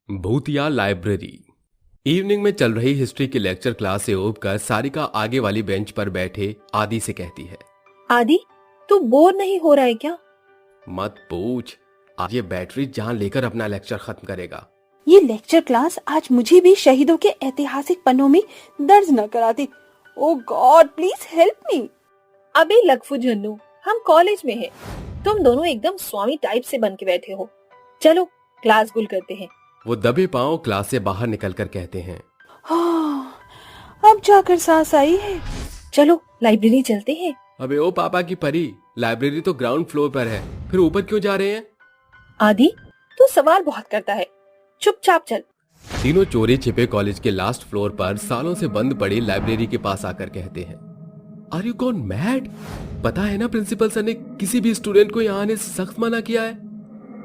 भूतिया library. Evening में चल रही हिस्ट्री की लेक्चर क्लास से उबकर सारिका आगे वाली बेंच पर बैठे आदि से कहती है, आदि, तू बोर नहीं हो रहा है क्या? मत पूछ, आज ये बैटरी जान लेकर अपना लेक्चर खत्म करेगा। ये लेक्चर क्लास आज मुझे भी शहीदों के ऐतिहासिक पन्नों में दर्ज न करा दे। ओ गॉड, प्लीज हेल्प मी। अबे लकफू झन्नू, हम कॉलेज में हैं। तुम दोनों एकदम स्वामी टाइप से बन के बैठे हो। चलो क्लास गुल करते हैं। वो दबे पांव क्लास से बाहर निकलकर कहते हैं, हाँ, अब जाकर सांस आई है। चलो लाइब्रेरी चलते हैं। अबे ओ पापा की परी, लाइब्रेरी तो ग्राउंड फ्लोर पर है, फिर ऊपर क्यों जा रहे हैं? आदि, तू सवाल बहुत करता है, चुपचाप चल। तीनों चोरी छिपे कॉलेज के लास्ट फ्लोर पर सालों से बंद पड़ी लाइब्रेरी के पास आकर कहते हैं, आर यू गॉन मैड? पता है ना प्रिंसिपल सर ने किसी भी स्टूडेंट को यहाँ आने से सख्त मना किया है।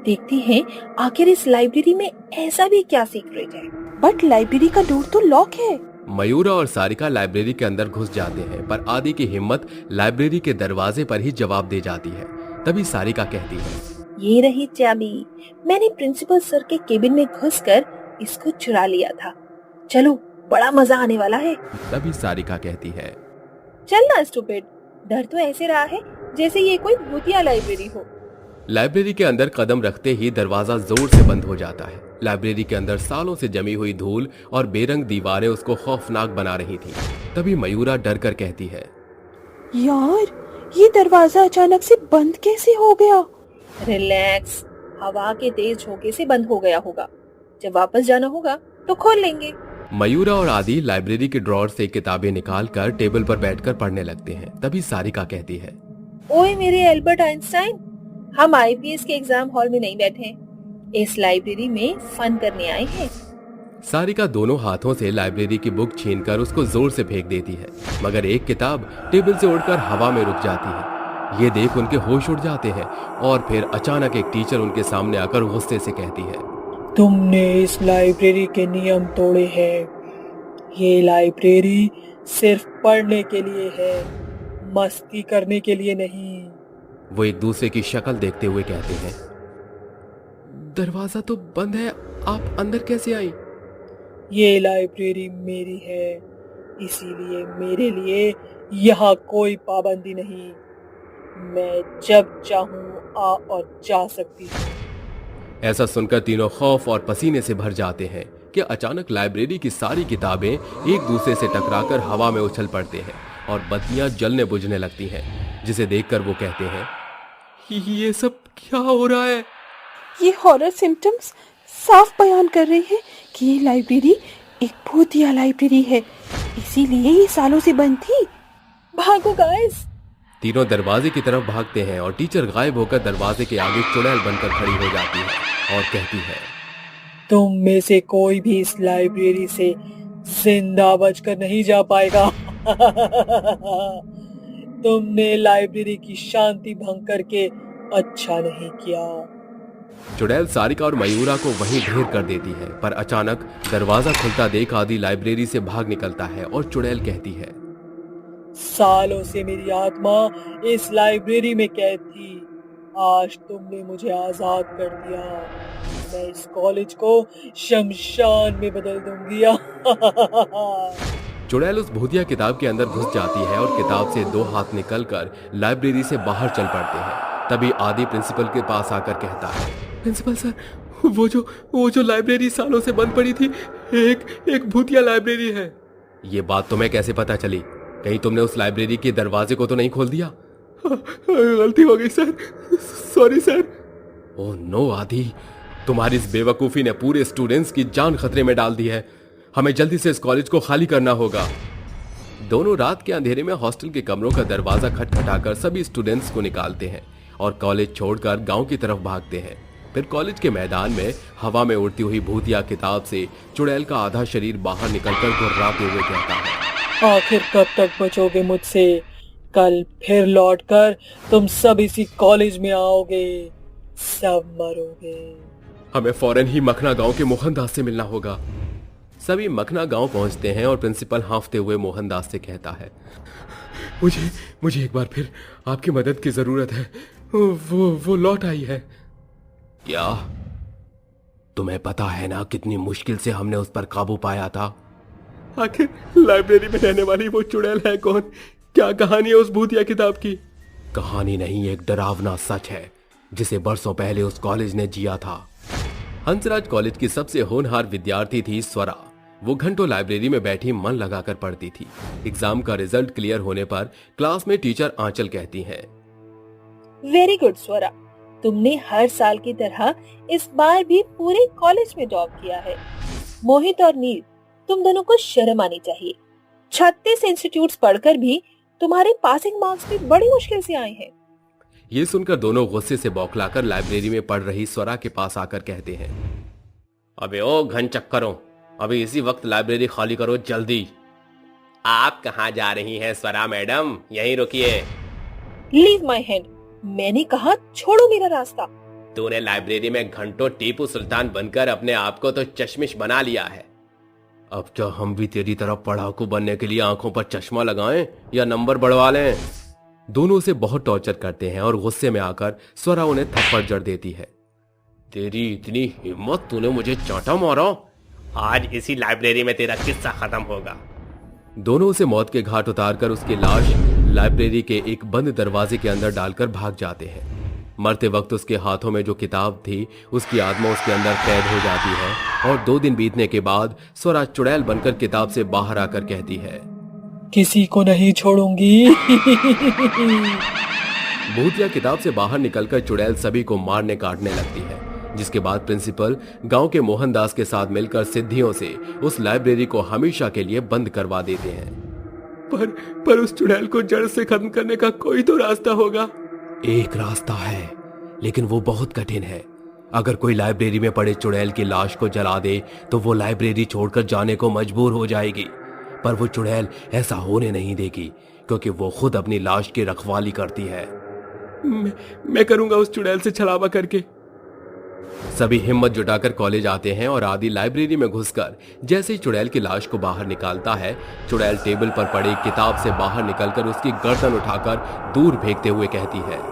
देखते हैं आखिर इस लाइब्रेरी में ऐसा भी क्या सीक्रेट है। बट लाइब्रेरी का डोर तो लॉक है। मयूरा और सारिका लाइब्रेरी के अंदर घुस जाते हैं, पर आदि की हिम्मत लाइब्रेरी के दरवाजे पर ही जवाब दे जाती है। तभी सारिका कहती है, ये रही चाबी। मैंने प्रिंसिपल सर के केबिन में घुसकर इसको चुरा लिया था। चलो, बड़ा मजा आने वाला है। तभी सारिका कहती है, चल ना स्टूपिड, डर तो ऐसे रहा है जैसे ये कोई भूतिया लाइब्रेरी हो। लाइब्रेरी के अंदर कदम रखते ही दरवाजा जोर से बंद हो जाता है। लाइब्रेरी के अंदर सालों से जमी हुई धूल और बेरंग दीवारें उसको खौफनाक बना रही थी। तभी मयूरा डर कर कहती है, यार, ये दरवाजा अचानक से बंद कैसे हो गया? रिलैक्स, हवा के तेज झोंके से बंद हो गया होगा। जब वापस जाना होगा तो खोल लेंगे। मयूरा और आदि लाइब्रेरी के ड्रॉर से किताबें निकालकर टेबल पर बैठकर पढ़ने लगते हैं। तभी सारिका कहती है, ओए मेरे एल्बर्ट आइंस्टाइन, हम आईपीएस के एग्जाम हॉल में नहीं बैठे, इस लाइब्रेरी में फन करने आए हैं। सारिका दोनों हाथों से लाइब्रेरी की बुक छीनकर उसको जोर से फेंक देती है, मगर एक किताब टेबल से उड़कर हवा में रुक जाती है। ये देख उनके होश उड़ जाते हैं और फिर अचानक एक टीचर उनके सामने आकर गुस्से से कहती है, तुमने इस लाइब्रेरी के नियम तोड़े हैं। ये लाइब्रेरी सिर्फ पढ़ने के लिए है, मस्ती करने के लिए नहीं। वो एक दूसरे की शक्ल देखते हुए कहते हैं, दरवाजा तो बंद है, आप अंदर कैसे आई? ये लाइब्रेरी मेरी है, इसीलिए मेरे लिए यहाँ कोई पाबंदी नहीं। मैं जब चाहूँ आ और जा सकती हूँ। ऐसा सुनकर तीनों खौफ और पसीने से भर जाते हैं कि अचानक लाइब्रेरी की सारी किताबें एक दूसरे से टकराकर हवा में उछल पड़ते हैं और बत्तियां जलने बुझने लगती हैं, जिसे देखकर वो कहते हैं, ये सब क्या हो रहा है? ये हॉरर सिम्टम्स साफ बयान कर रहे हैं कि ये लाइब्रेरी एक भूतिया लाइब्रेरी है, इसीलिए ये सालों से बंद थी। भागो गाइस। तीनों दरवाजे की तरफ भागते हैं और टीचर गायब होकर दरवाजे के आगे चुड़ैल बनकर खड़ी हो जाती है और कहती है, तुम में से कोई भी इस लाइब्रेरी से जिंदा बचकर नहीं जा पाएगा। तुमने लाइब्रेरी की शांति भंग करके अच्छा नहीं किया। चुड़ैल सारिका और मयूरा को वहीं ढेर कर देती है, पर अचानक दरवाजा खुलता देख आदि लाइब्रेरी से भाग निकलता है और चुड़ैल कहती है, सालों से मेरी आत्मा इस लाइब्रेरी में कैद थी, आज तुमने मुझे आजाद कर दिया। मैं इस कॉलेज को शमशान में बदल दूंगी। चुड़ैल उस भूतिया किताब के अंदर घुस जाती है और किताब से दो हाथ निकलकर लाइब्रेरी से बाहर चल पड़ते हैं। तभी आदि प्रिंसिपल के पास आकर कहता है, प्रिंसिपल सर, वो जो लाइब्रेरी सालों से बंद पड़ी थी, एक भूतिया लाइब्रेरी है। ये बात तुम्हें कैसे पता चली? कहीं तुमने उस लाइब्रेरी के दरवाजे को तो नहीं खोल दिया? गलती हो गई sir, sorry sir. Oh no Adi, तुम्हारी इस बेवकूफी ने पूरे स्टूडेंट्स की जान खतरे में डाल दी है। हमें जल्दी से इस कॉलेज को खाली करना होगा। दोनों रात के अंधेरे में हॉस्टल के कमरों का दरवाजा खटखटाकर सभी स्टूडेंट्स को निकालते हैं और कॉलेज छोड़कर गांव की तरफ भागते हैं। फिर कॉलेज के मैदान में हवा में उड़ती हुई भूतिया किताब से चुड़ैल का आधा शरीर बाहर निकलकर गुर्राते हुए कहता है, आखिर कब तक बचोगे मुझसे? कल फिर लौटकर तुम सब इसी कॉलेज में आओगे, सब मरोगे। हमें फौरन ही मखना गांव के मोहनदास से मिलना होगा। सभी मखना गांव पहुंचते हैं और प्रिंसिपल हांफते हुए मोहनदास से कहता है, मुझे एक बार फिर आपकी मदद की जरूरत है। वो लौट आई है। क्या? तुम्हें पता है ना कितनी मुश्किल से हमने उस पर काबू पाया था। आखिर लाइब्रेरी में रहने वाली वो चुड़ैल है कौन? क्या कहानी है उस भूतिया किताब की? कहानी नहीं, एक डरावना सच है जिसे बरसों पहले उस कॉलेज ने जिया था। हंसराज कॉलेज की सबसे होनहार विद्यार्थी थी स्वरा। वो घंटों लाइब्रेरी में बैठी मन लगाकर पढ़ती थी। एग्जाम का रिजल्ट क्लियर होने पर क्लास में टीचर आंचल कहती हैं, वेरी गुड स्वरा, तुमने हर साल की तरह इस बार भी पूरे कॉलेज में टॉप किया है। मोहित और नील, तुम दोनों को शर्म आनी चाहिए। 36 इंस्टीट्यूट्स पढ़कर भी तुम्हारे पासिंग मार्क्स भी बड़ी मुश्किल से आए हैं। ये सुनकर दोनों गुस्से से बौखलाकर लाइब्रेरी में पढ़ रही स्वरा के पास आकर कहते हैं, अबे ओ घन चक्करों, अभी इसी वक्त लाइब्रेरी खाली करो जल्दी। आप कहाँ जा रही हैं स्वरा मैडम? यहीं रुकिए। लीव माई हैंड, मैंने कहा छोड़ो मेरा रास्ता। तूने लाइब्रेरी में घंटों टीपू सुल्तान बनकर अपने आप को तो चश्मिश बना लिया है। अब क्या हम भी तेरी तरह पढ़ाकू बनने के लिए आंखों पर चश्मा लगाएं या नंबर बढ़वा लें? दोनों उसे बहुत टॉर्चर करते हैं और गुस्से में आकर स्वरा उन्हें थप्पड़ जड़ देती है। तेरी इतनी हिम्मत, तूने मुझे चांटा मारा। आज इसी लाइब्रेरी में तेरा किस्सा खत्म होगा। दोनों उसे मौत के घाट उतारकर उसकी लाश लाइब्रेरी के एक बंद दरवाजे के अंदर डालकर भाग जाते हैं। मरते वक्त उसके हाथों में जो किताब थी, उसकी आत्मा उसके अंदर कैद हो जाती है और 2 दिन बीतने के बाद स्वरा चुड़ैल बनकर किताब से बाहर आकर कहती है, किसी को नहीं छोड़ूंगी। भूतिया किताब से बाहर निकलकर चुड़ैल सभी को मारने काटने लगती है, जिसके बाद प्रिंसिपल गांव के मोहनदास के साथ मिलकर सिद्धियों से उस लाइब्रेरी को हमेशा के लिए बंद करवा देते हैं। पर उस चुड़ैल को जड़ से खत्म करने का कोई तो रास्ता होगा। एक रास्ता है, लेकिन वो बहुत कठिन है। अगर कोई लाइब्रेरी में पड़े चुड़ैल की लाश को जला दे तो वो लाइब्रेरी छोड़कर जाने को मजबूर हो जाएगी। पर वो चुड़ैल ऐसा होने नहीं देगी, क्योंकि वो खुद अपनी लाश की रखवाली करती है। मैं करूंगा उस चुड़ैल से छलावा करके। सभी हिम्मत जुटाकर कॉलेज आते हैं और आदि लाइब्रेरी में घुसकर जैसे ही चुड़ैल की लाश को बाहर निकालता है, चुड़ैल टेबल पर पड़ी किताब से बाहर निकलकर उसकी गर्दन उठाकर दूर फेंकते हुए कहती है,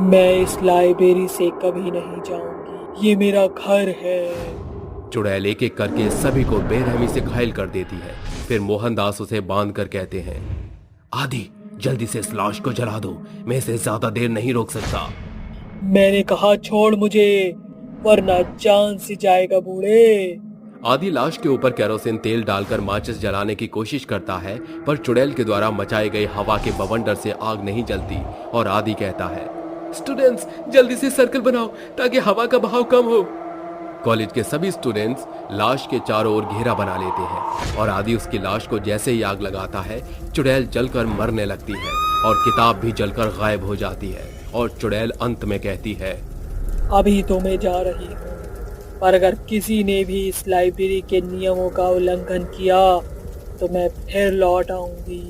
मैं इस लाइब्रेरी से कभी नहीं जाऊंगी, ये मेरा घर है। चुड़ैल एक एक करके सभी को बेरहमी से घायल कर देती है। फिर मोहनदास उसे बांध कर कहते हैं, आदि जल्दी से इस लाश को जला दो, मैं इसे ज्यादा देर नहीं रोक सकता। मैंने कहा छोड़ मुझे, वरना जान से जाएगा बूढ़े। आदि लाश के ऊपर केरोसिन तेल डालकर माचिस जलाने की कोशिश करता है, पर चुड़ैल के द्वारा मचाई गई हवा के बवंडर से आग नहीं जलती और आदि कहता है, स्टूडेंट्स जल्दी से सर्कल बनाओ ताकि हवा का बहाव कम हो। कॉलेज के सभी स्टूडेंट्स लाश के चारों ओर घेरा बना लेते हैं और आदि उसकी लाश को जैसे ही आग लगाता है, चुड़ैल जलकर मरने लगती है और किताब भी जलकर गायब हो जाती है। और चुड़ैल अंत में कहती है, अभी तो मैं जा रही हूँ, पर अगर किसी ने भी इस लाइब्रेरी के नियमों का उल्लंघन किया तो मैं फिर लौट आऊंगी।